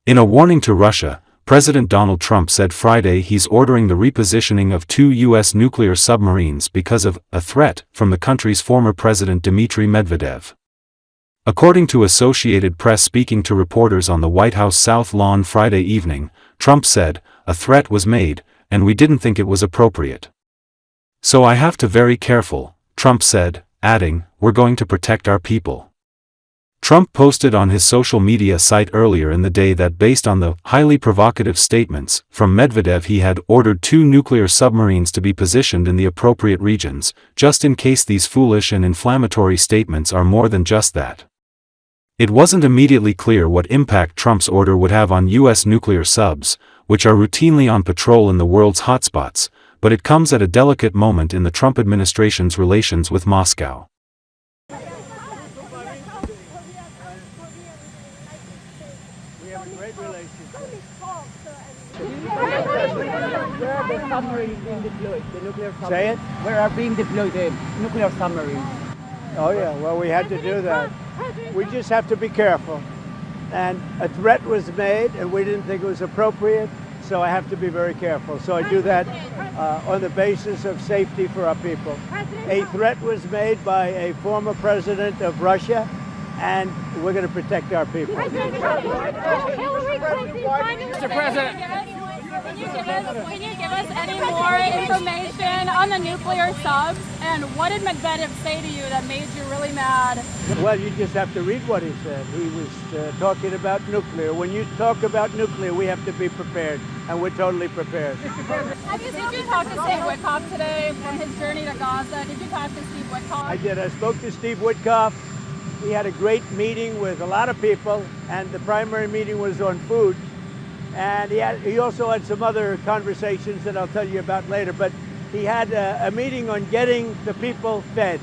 In a warning to Russia, President Donald Trump said Friday he's ordering the repositioning of 2 U.S. nuclear submarines because of a threat from the country's former president Dmitry Medvedev. According to Associated Press speaking to reporters on the White House South Lawn Friday evening, Trump said, "A threat was made, and we didn't think it was appropriate. So I have to be very careful," Trump said, adding, "We're going to protect our people." Trump posted on his social media site earlier in the day that based on the highly provocative statements from Medvedev he had ordered 2 nuclear submarines to be positioned in the appropriate regions, just in case these foolish and inflammatory statements are more than just that. It wasn't immediately clear what impact Trump's order would have on U.S. nuclear subs, which are routinely on patrol in the world's hotspots, but it comes at a delicate moment in the Trump administration's relations with Moscow. Where are the submarines being deployed? The nuclear submarines? Say it? Where are being deployed the nuclear submarines? Oh yeah, well we had to do that. We just have to be careful. And a threat was made and we didn't think it was appropriate, so I have to be very careful. So I do that on the basis of safety for our people. A threat was made by a former president of Russia, and we're going to protect our people. Mr. President, can you give us any more information on the nuclear subs? And what did Medvedev say to you that made you really mad? Well, you just have to read what he said. He was talking about nuclear. When you talk about nuclear, we have to be prepared, and we're totally prepared. Did you talk to Steve Witkoff today from his journey to Gaza? Did you talk to Steve Witkoff? I did. I spoke to Steve Witkoff. We had a great meeting with a lot of people, and the primary meeting was on food. And he also had some other conversations that I'll tell you about later, but he had a meeting on getting the people fed,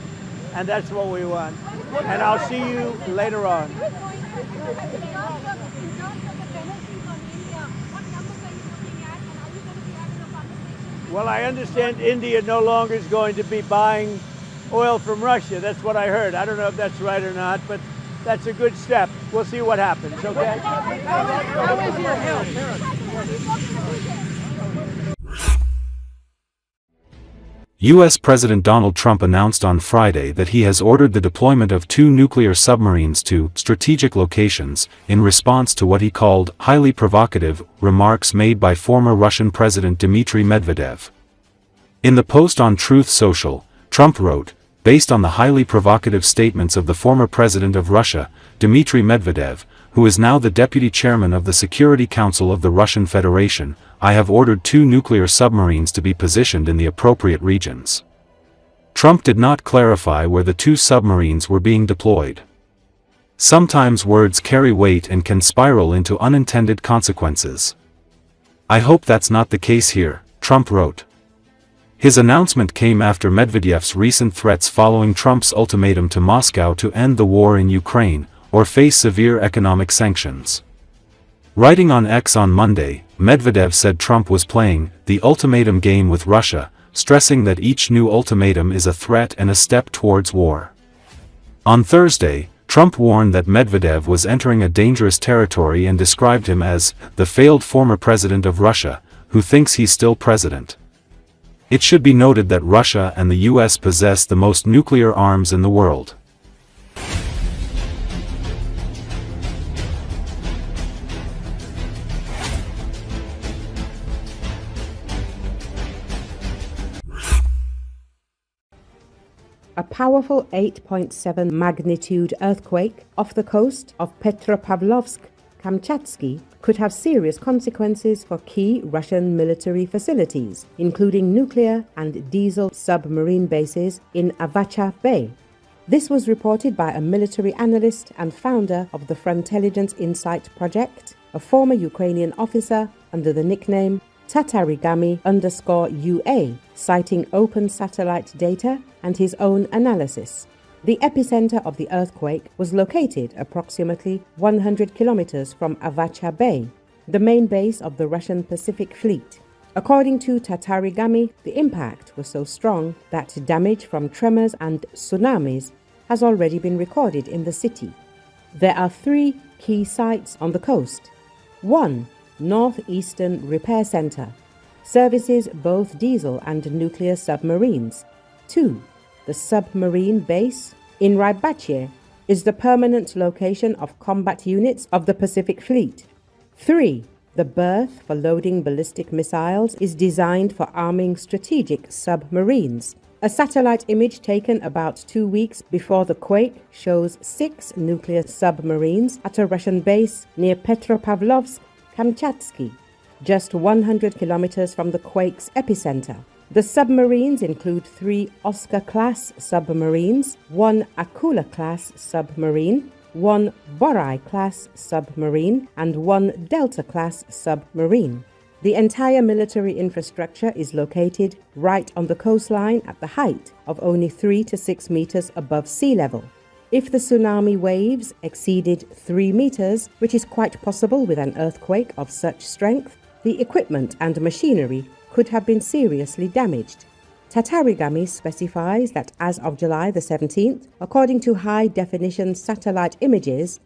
and that's what we want. And I'll see you later on. Well, I understand India no longer is going to be buying oil from Russia. That's what I heard. I don't know if that's right or not, but that's a good step. We'll see what happens, okay? How is your health? U.S. President Donald Trump announced on Friday that he has ordered the deployment of 2 nuclear submarines to strategic locations in response to what he called highly provocative remarks made by former Russian President Dmitry Medvedev. In the post on Truth Social, Trump wrote, "Based on the highly provocative statements of the former president of Russia, Dmitry Medvedev, who is now the deputy chairman of the Security Council of the Russian Federation, I have ordered 2 nuclear submarines to be positioned in the appropriate regions." Trump did not clarify where the 2 submarines were being deployed. Sometimes words carry weight and can spiral into unintended consequences. "I hope that's not the case here," Trump wrote. His announcement came after Medvedev's recent threats following Trump's ultimatum to Moscow to end the war in Ukraine, or face severe economic sanctions. Writing on X on Monday, Medvedev said Trump was playing the ultimatum game with Russia, stressing that each new ultimatum is a threat and a step towards war. On Thursday, Trump warned that Medvedev was entering a dangerous territory and described him as the failed former president of Russia, who thinks he's still president. It should be noted that Russia and the U.S. possess the most nuclear arms in the world. A powerful 8.7 magnitude earthquake off the coast of Petropavlovsk-Kamchatsky could have serious consequences for key Russian military facilities, including nuclear and diesel submarine bases in Avacha Bay. This was reported by a military analyst and founder of the Frontelligence Insight Project, a former Ukrainian officer under the nickname Tatarigami_UA, citing open satellite data and his own analysis. The epicenter of the earthquake was located approximately 100 kilometers from Avacha Bay, the main base of the Russian Pacific Fleet. According to Tatarigami, the impact was so strong that damage from tremors and tsunamis has already been recorded in the city. There are 3 key sites on the coast: 1. Northeastern Repair Center. Services both diesel and nuclear submarines. 2. The submarine base in Rybatche is the permanent location of combat units of the Pacific Fleet. 3. The berth for loading ballistic missiles is designed for arming strategic submarines. A satellite image taken about 2 weeks before the quake shows 6 nuclear submarines at a Russian base near Petropavlovsk, Kamchatsky, just 100 kilometers from the quake's epicenter. The submarines include 3 Oscar-class submarines, 1 Akula-class submarine, 1 Borai-class submarine, and 1 Delta-class submarine. The entire military infrastructure is located right on the coastline at the height of only 3 to 6 meters above sea level. If the tsunami waves exceeded 3 meters, which is quite possible with an earthquake of such strength, the equipment and machinery could have been seriously damaged. Tatarigami specifies that as of July the 17th, according to high-definition satellite images,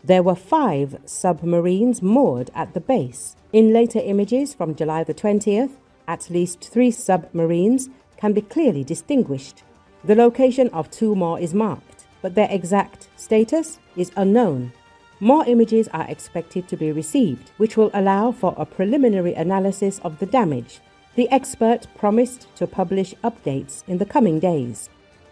there were 5 submarines moored at the base. In later images from July the 20th, at least 3 submarines can be clearly distinguished. The location of 2 more is marked, but their exact status is unknown. More images are expected to be received, which will allow for a preliminary analysis of the damage. The expert promised to publish updates in the coming days.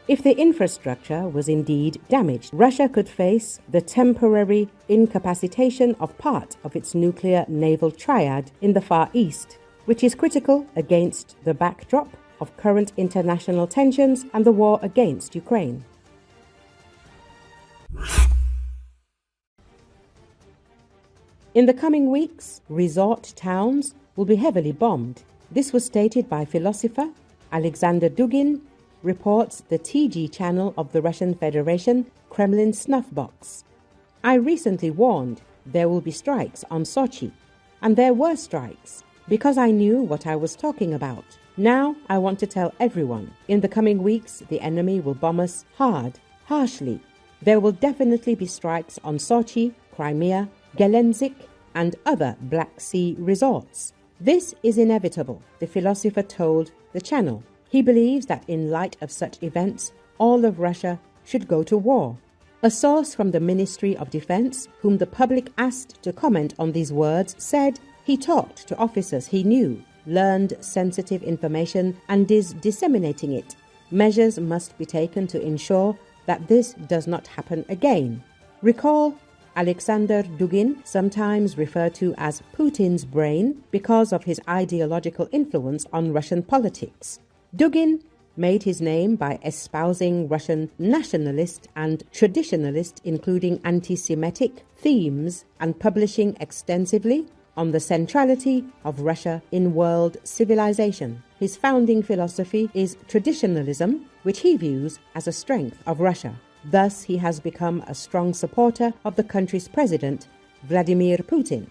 If the infrastructure was indeed damaged, Russia could face the temporary incapacitation of part of its nuclear naval triad in the Far East, which is critical against the backdrop of current international tensions and the war against Ukraine. In the coming weeks, resort towns will be heavily bombed. This was stated by philosopher Alexander Dugin, reports the TG channel of the Russian Federation Kremlin Snuffbox. I recently warned there will be strikes on Sochi, and there were strikes, because I knew what I was talking about. Now I want to tell everyone, in the coming weeks the enemy will bomb us hard, harshly. There will definitely be strikes on Sochi, Crimea, Gelendzhik, and other Black Sea resorts. This is inevitable, the philosopher told the channel. He believes that in light of such events, all of Russia should go to war. A source from the Ministry of Defense, whom the public asked to comment on these words, said he talked to officers he knew, learned sensitive information, and is disseminating it. Measures must be taken to ensure that this does not happen again. Recall Alexander Dugin, sometimes referred to as Putin's brain because of his ideological influence on Russian politics. Dugin made his name by espousing Russian nationalist and traditionalist, including anti-Semitic, themes and publishing extensively on the centrality of Russia in world civilization. His founding philosophy is traditionalism, which he views as a strength of Russia. Thus, he has become a strong supporter of the country's president, Vladimir Putin,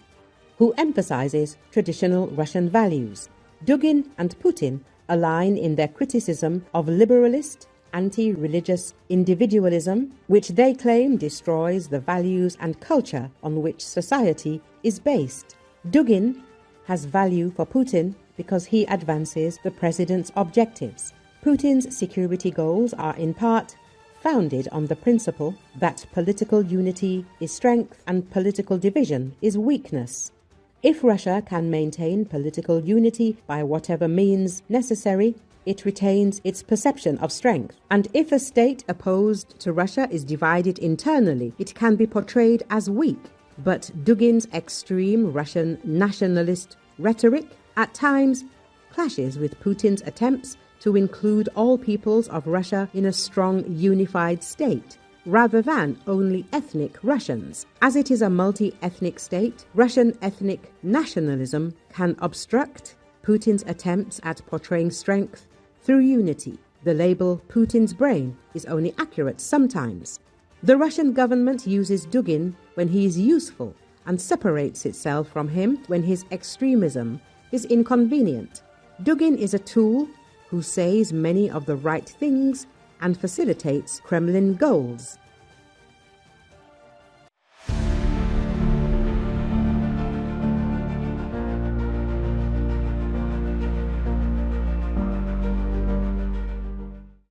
who emphasizes traditional Russian values. Dugin and Putin align in their criticism of liberalist, anti-religious individualism, which they claim destroys the values and culture on which society is based. Dugin has value for Putin because he advances the president's objectives. Putin's security goals are in part founded on the principle that political unity is strength and political division is weakness. If Russia can maintain political unity by whatever means necessary, it retains its perception of strength. And if a state opposed to Russia is divided internally, it can be portrayed as weak. But Dugin's extreme Russian nationalist rhetoric at times clashes with Putin's attempts to include all peoples of Russia in a strong unified state, rather than only ethnic Russians. As it is a multi-ethnic state, Russian ethnic nationalism can obstruct Putin's attempts at portraying strength through unity. The label Putin's brain is only accurate sometimes. The Russian government uses Dugin when he is useful and separates itself from him when his extremism is inconvenient. Dugin is a tool who says many of the right things and facilitates Kremlin goals.